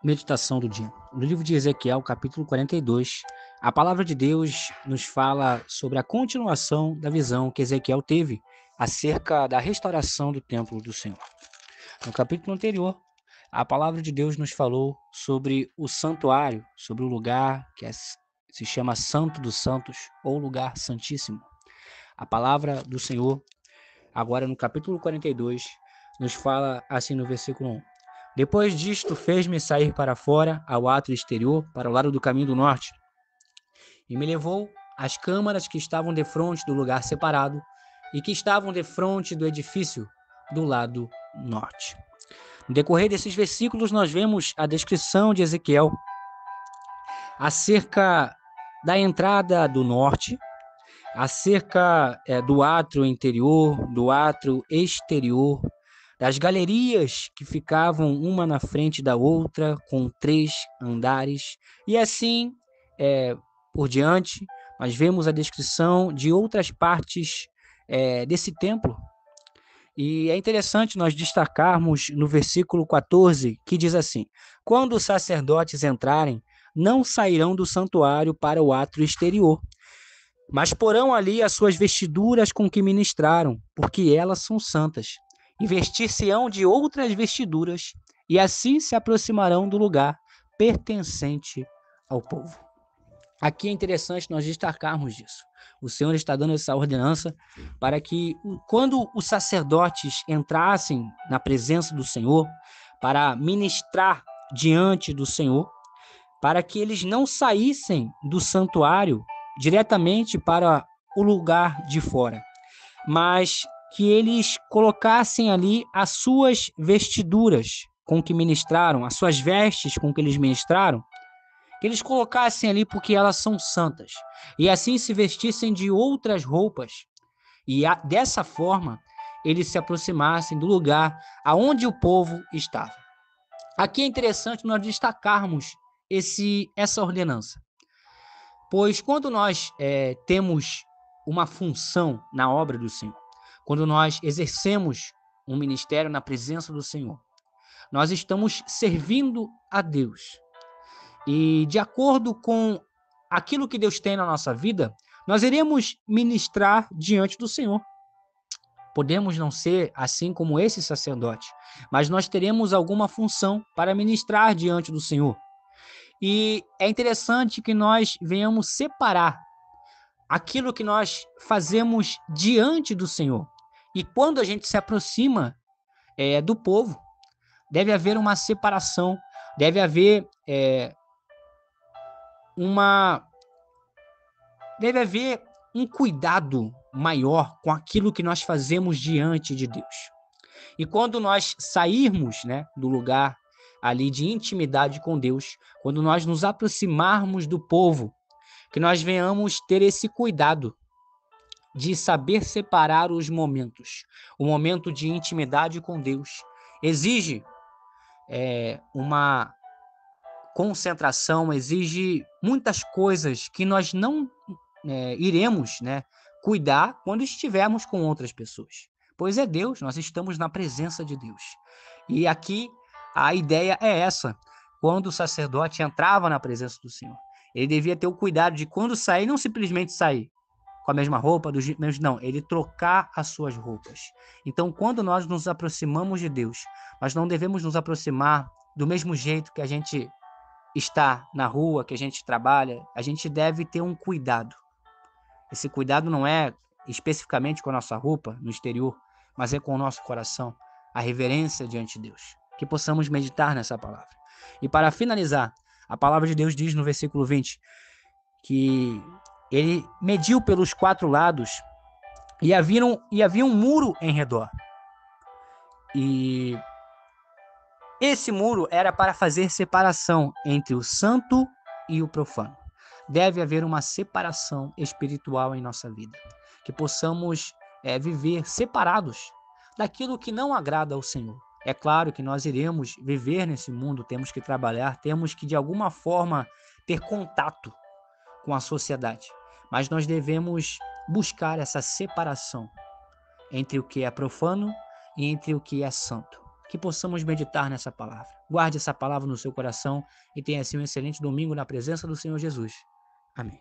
Meditação do dia. No livro de Ezequiel, capítulo 42, a palavra de Deus nos fala sobre a continuação da visão que Ezequiel teve acerca da restauração do templo do Senhor. No capítulo anterior, a palavra de Deus nos falou sobre o santuário, sobre o lugar que se chama Santo dos Santos ou Lugar Santíssimo. A palavra do Senhor, agora no capítulo 42, nos fala assim no versículo 1. Depois disto, fez-me sair para fora, ao átrio exterior, para o lado do caminho do norte, e me levou às câmaras que estavam defronte do lugar separado e que estavam defronte do edifício do lado norte. No decorrer desses versículos, nós vemos a descrição de Ezequiel acerca da entrada do norte, acerca do átrio interior, do átrio exterior, das galerias que ficavam uma na frente da outra, com 3 andares, e assim por diante. Nós vemos a descrição de outras partes desse templo, e é interessante nós destacarmos no versículo 14, que diz assim: quando os sacerdotes entrarem, não sairão do santuário para o átrio exterior, mas porão ali as suas vestiduras com que ministraram, porque elas são santas, e vestir-se-ão de outras vestiduras, e assim se aproximarão do lugar pertencente ao povo. Aqui é interessante nós destacarmos isso. O Senhor está dando essa ordenança para que, quando os sacerdotes entrassem na presença do Senhor, para ministrar diante do Senhor, para que eles não saíssem do santuário diretamente para o lugar de fora, mas que eles colocassem ali as suas vestiduras com que ministraram, as suas vestes com que eles ministraram, que eles colocassem ali porque elas são santas, e assim se vestissem de outras roupas, e dessa forma eles se aproximassem do lugar aonde o povo estava. Aqui é interessante nós destacarmos essa ordenança, pois quando nós temos uma função na obra do Senhor, quando nós exercemos um ministério na presença do Senhor, nós estamos servindo a Deus. E de acordo com aquilo que Deus tem na nossa vida, nós iremos ministrar diante do Senhor. Podemos não ser assim como esse sacerdote, mas nós teremos alguma função para ministrar diante do Senhor. E é interessante que nós venhamos separar aquilo que nós fazemos diante do Senhor. E quando a gente se aproxima do povo, deve haver uma separação, deve haver um cuidado maior com aquilo que nós fazemos diante de Deus. E quando nós sairmos, do lugar ali de intimidade com Deus, quando nós nos aproximarmos do povo, que nós venhamos ter esse cuidado de saber separar os momentos. O momento de intimidade com Deus exige uma concentração, exige muitas coisas que nós não iremos cuidar quando estivermos com outras pessoas. Pois é Deus, nós estamos na presença de Deus. E aqui a ideia é essa. Quando o sacerdote entrava na presença do Senhor, ele devia ter o cuidado de, quando sair, não simplesmente sair com a mesma roupa, não, ele trocar as suas roupas. Então, quando nós nos aproximamos de Deus, nós não devemos nos aproximar do mesmo jeito que a gente está na rua, que a gente trabalha. A gente deve ter um cuidado. Esse cuidado não é especificamente com a nossa roupa no exterior, mas é com o nosso coração, a reverência diante de Deus. Que possamos meditar nessa palavra. E para finalizar, a palavra de Deus diz no versículo 20 que ele mediu pelos 4 lados e havia um muro em redor. E esse muro era para fazer separação entre o santo e o profano. Deve haver uma separação espiritual em nossa vida, que possamos viver separados daquilo que não agrada ao Senhor. É claro que nós iremos viver nesse mundo, temos que trabalhar, temos que de alguma forma ter contato com a sociedade, mas nós devemos buscar essa separação entre o que é profano e entre o que é santo. que possamos meditar nessa palavra. Guarde essa palavra no seu coração e tenha assim um excelente domingo na presença do Senhor Jesus. Amém.